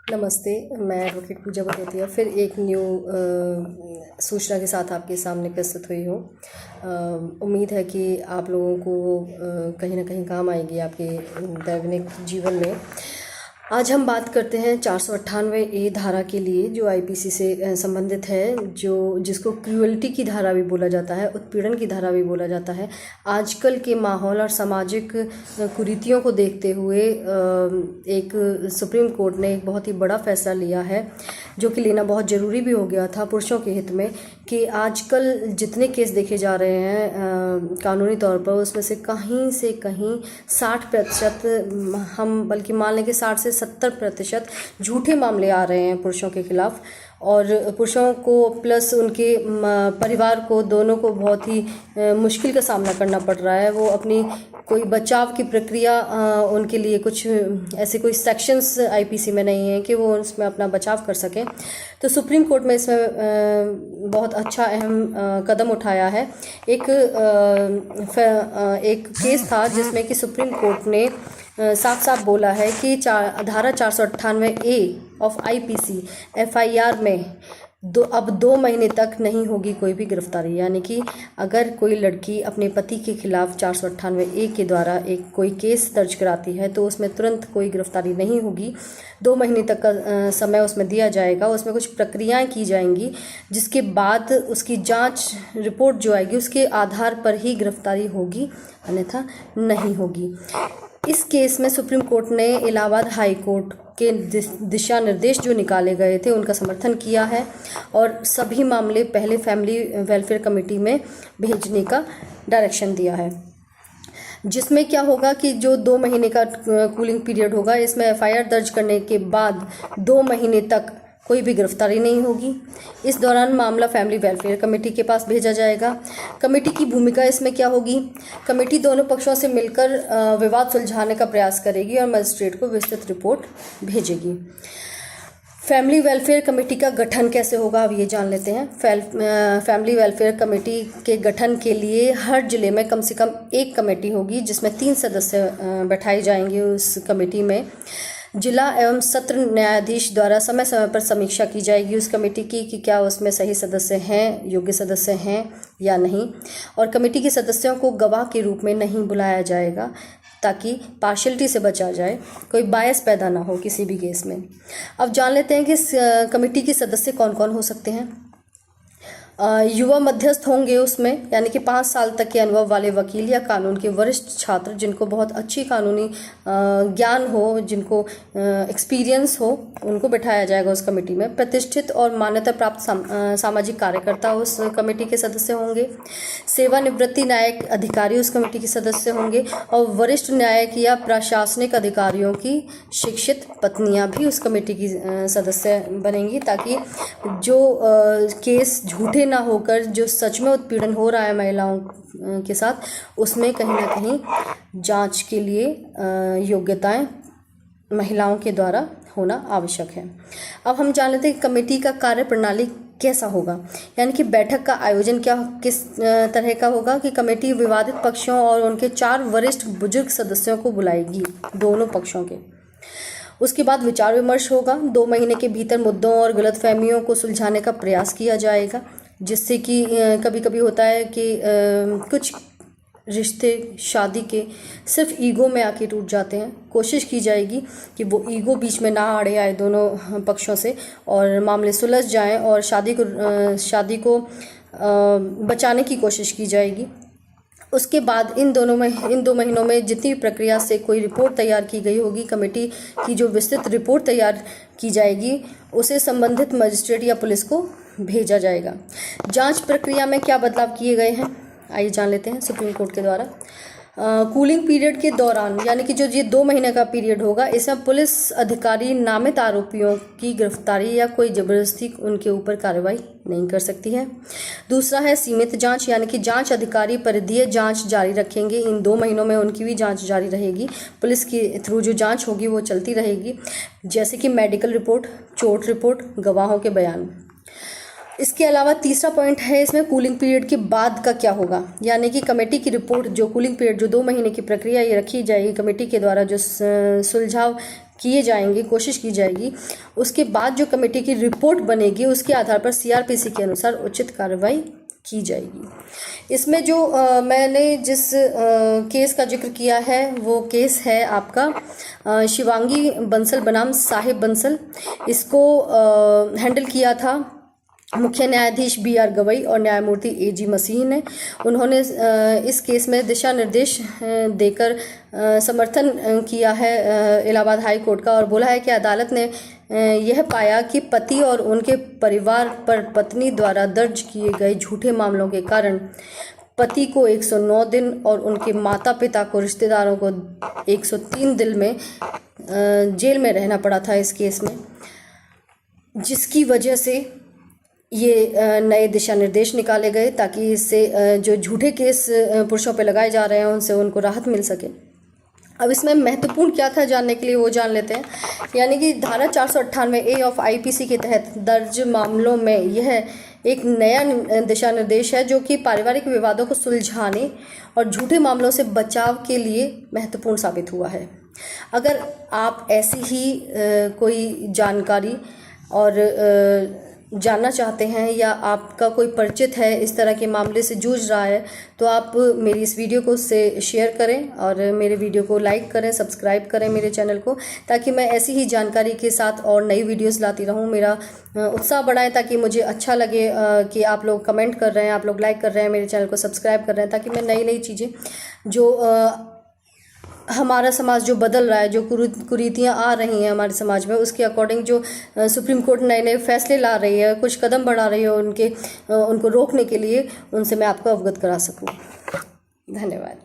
नमस्ते, मैं एडवोकेट पूजा बड़ौतिया फिर एक न्यू सूचना के साथ आपके सामने प्रस्तुत हुई हूँ। उम्मीद है कि आप लोगों को कहीं ना कहीं काम आएगी आपके दैनिक जीवन में। आज हम बात करते हैं 498A धारा के लिए, जो आईपीसी से संबंधित है, जिसको क्रूअल्टी की धारा भी बोला जाता है, उत्पीड़न की धारा भी बोला जाता है। आजकल के माहौल और सामाजिक कुरीतियों को देखते हुए एक सुप्रीम कोर्ट ने एक बहुत ही बड़ा फैसला लिया है, जो कि लेना बहुत ज़रूरी भी हो गया था पुरुषों के हित में, कि आजकल जितने केस देखे जा रहे हैं कानूनी तौर पर, उसमें से कहीं 60%, हम बल्कि मान लें कि 60 से 70% झूठे मामले आ रहे हैं पुरुषों के खिलाफ, और पुरुषों को प्लस उनके परिवार को, दोनों को बहुत ही मुश्किल का सामना करना पड़ रहा है। वो अपनी कोई बचाव की प्रक्रिया, उनके लिए कुछ ऐसे कोई सेक्शंस आईपीसी में नहीं है कि वो उसमें अपना बचाव कर सकें। तो सुप्रीम कोर्ट में इसमें बहुत अच्छा अहम कदम उठाया है। एक केस था जिसमें कि सुप्रीम कोर्ट ने साफ साफ बोला है कि धारा 498A ऑफ आईपीसी एफआईआर में अब 2 महीने तक नहीं होगी कोई भी गिरफ्तारी। यानी कि अगर कोई लड़की अपने पति के खिलाफ 498A के द्वारा कोई केस दर्ज कराती है तो उसमें तुरंत कोई गिरफ्तारी नहीं होगी। 2 महीने तक का समय उसमें दिया जाएगा। उसमें कुछ प्रक्रियाएं की जाएंगी, जिसके बाद उसकी जांच रिपोर्ट जो आएगी उसके आधार पर ही गिरफ्तारी होगी, अन्यथा नहीं होगी। इस केस में सुप्रीम कोर्ट ने इलाहाबाद हाई कोर्ट के दिशा निर्देश जो निकाले गए थे उनका समर्थन किया है, और सभी मामले पहले फैमिली वेलफेयर कमेटी में भेजने का डायरेक्शन दिया है। जिसमें क्या होगा कि जो 2 महीने का कूलिंग पीरियड होगा, इसमें एफआईआर दर्ज करने के बाद 2 महीने तक कोई भी गिरफ्तारी नहीं होगी। इस दौरान मामला फैमिली वेलफेयर कमेटी के पास भेजा जाएगा। कमेटी की भूमिका इसमें क्या होगी? कमेटी दोनों पक्षों से मिलकर विवाद सुलझाने का प्रयास करेगी और मजिस्ट्रेट को विस्तृत रिपोर्ट भेजेगी। फैमिली वेलफेयर कमेटी का गठन कैसे होगा, अब ये जान लेते हैं। फैमिली वेलफेयर कमेटी के गठन के लिए हर जिले में कम से कम एक कमेटी होगी, जिसमें 3 सदस्य बैठाए जाएंगे उस कमेटी में। जिला एवं सत्र न्यायाधीश द्वारा समय समय पर समीक्षा की जाएगी उस कमेटी की कि क्या उसमें सही सदस्य हैं, योग्य सदस्य हैं या नहीं। और कमेटी के सदस्यों को गवाह के रूप में नहीं बुलाया जाएगा, ताकि पार्शियलिटी से बचा जाए, कोई बायस पैदा ना हो किसी भी केस में। अब जान लेते हैं कि इस कमेटी के सदस्य कौन कौन हो सकते हैं। युवा मध्यस्थ होंगे उसमें, यानी कि 5 साल तक के अनुभव वाले वकील या कानून के वरिष्ठ छात्र जिनको बहुत अच्छी कानूनी ज्ञान हो, जिनको एक्सपीरियंस हो, उनको बिठाया जाएगा उस कमेटी में। प्रतिष्ठित और मान्यता प्राप्त सामाजिक कार्यकर्ता उस कमेटी के सदस्य होंगे। सेवानिवृत्ति न्यायिक अधिकारी उस कमेटी के सदस्य होंगे, और वरिष्ठ न्यायिक या प्रशासनिक अधिकारियों की शिक्षित पत्नियां भी उस कमेटी की सदस्य बनेंगी, ताकि जो केस झूठे ना होकर जो सच में उत्पीड़न हो रहा है महिलाओं के साथ, उसमें कहीं ना कहीं जांच के लिए योग्यताएं महिलाओं के द्वारा होना आवश्यक है। अब हम जान लेते हैं कि कमेटी का कार्य प्रणाली कैसा होगा, यानी कि बैठक का आयोजन किस तरह का होगा कि कमेटी विवादित पक्षों और उनके 4 वरिष्ठ बुजुर्ग सदस्यों को बुलाएगी, दोनों पक्षों के। उसके बाद विचार विमर्श होगा। 2 महीने के भीतर मुद्दों और गलतफहमियों को सुलझाने का प्रयास किया जाएगा, जिससे कि कभी कभी होता है कि कुछ रिश्ते शादी के सिर्फ ईगो में आके टूट जाते हैं। कोशिश की जाएगी कि वो ईगो बीच में ना आड़े आए दोनों पक्षों से, और मामले सुलझ जाएं, और शादी को बचाने की कोशिश की जाएगी। उसके बाद इन 2 महीनों में जितनी प्रक्रिया से कोई रिपोर्ट तैयार की गई होगी, कमेटी की जो विस्तृत रिपोर्ट तैयार की जाएगी, उसे संबंधित मजिस्ट्रेट या पुलिस को भेजा जाएगा। जांच प्रक्रिया में क्या बदलाव किए गए हैं, आइए जान लेते हैं सुप्रीम कोर्ट के द्वारा। कूलिंग पीरियड के दौरान, यानी कि जो ये 2 महीने का पीरियड होगा, इसमें पुलिस अधिकारी नामित आरोपियों की गिरफ्तारी या कोई जबरदस्ती उनके ऊपर कार्रवाई नहीं कर सकती है। दूसरा है सीमित जांच, यानी कि जांच अधिकारी परिधीय जांच जारी रखेंगे। इन 2 महीनों में उनकी भी जांच जारी रहेगी। पुलिस के थ्रू जो जांच होगी वो चलती रहेगी, जैसे कि मेडिकल रिपोर्ट, चोट रिपोर्ट, गवाहों के बयान। इसके अलावा तीसरा पॉइंट है इसमें कूलिंग पीरियड के बाद का क्या होगा, यानी कि कमेटी की रिपोर्ट, जो कूलिंग पीरियड जो 2 महीने की प्रक्रिया ये रखी जाएगी कमेटी के द्वारा, जो सुलझाव किए जाएंगे, कोशिश की जाएगी। उसके बाद जो कमेटी की रिपोर्ट बनेगी उसके आधार पर सीआरपीसी के अनुसार उचित कार्रवाई की जाएगी। इसमें जो मैंने जिस केस का जिक्र किया है वो केस है आपका शिवांगी बंसल बनाम साहिब बंसल। इसको हैंडल किया था मुख्य न्यायाधीश BR गवई और न्यायमूर्ति AG मसीह ने। उन्होंने इस केस में दिशा निर्देश देकर समर्थन किया है इलाहाबाद हाई कोर्ट का, और बोला है कि अदालत ने यह पाया कि पति और उनके परिवार पर पत्नी द्वारा दर्ज किए गए झूठे मामलों के कारण पति को 109 दिन और उनके माता पिता को, रिश्तेदारों को 103 दिन में जेल में रहना पड़ा था इस केस में, जिसकी वजह से ये नए दिशा निर्देश निकाले गए ताकि इससे जो झूठे केस पुरुषों पे लगाए जा रहे हैं उनसे उनको राहत मिल सके। अब इसमें महत्वपूर्ण क्या था जानने के लिए वो जान लेते हैं। यानी कि धारा 498A ऑफ IPC के तहत दर्ज मामलों में यह एक नया दिशा निर्देश है जो कि पारिवारिक विवादों को सुलझाने और झूठे मामलों से बचाव के लिए महत्वपूर्ण साबित हुआ है। अगर आप ऐसी ही कोई जानकारी और जानना चाहते हैं या आपका कोई परिचित है इस तरह के मामले से जूझ रहा है तो आप मेरी इस वीडियो को से शेयर करें और मेरे वीडियो को लाइक करें, सब्सक्राइब करें मेरे चैनल को, ताकि मैं ऐसी ही जानकारी के साथ और नई वीडियोस लाती रहूं। मेरा उत्साह बढ़ाएं ताकि मुझे अच्छा लगे कि आप लोग कमेंट कर रहे हैं, आप लोग लाइक कर रहे हैं, मेरे चैनल को सब्सक्राइब कर रहे हैं, ताकि मैं नई नई चीज़ें जो हमारा समाज जो बदल रहा है, जो कुरीतियाँ आ रही हैं हमारे समाज में, उसके अकॉर्डिंग जो सुप्रीम कोर्ट नए नए फैसले ला रही है, कुछ कदम बढ़ा रही है उनको रोकने के लिए, उनसे मैं आपको अवगत करा सकूं। धन्यवाद।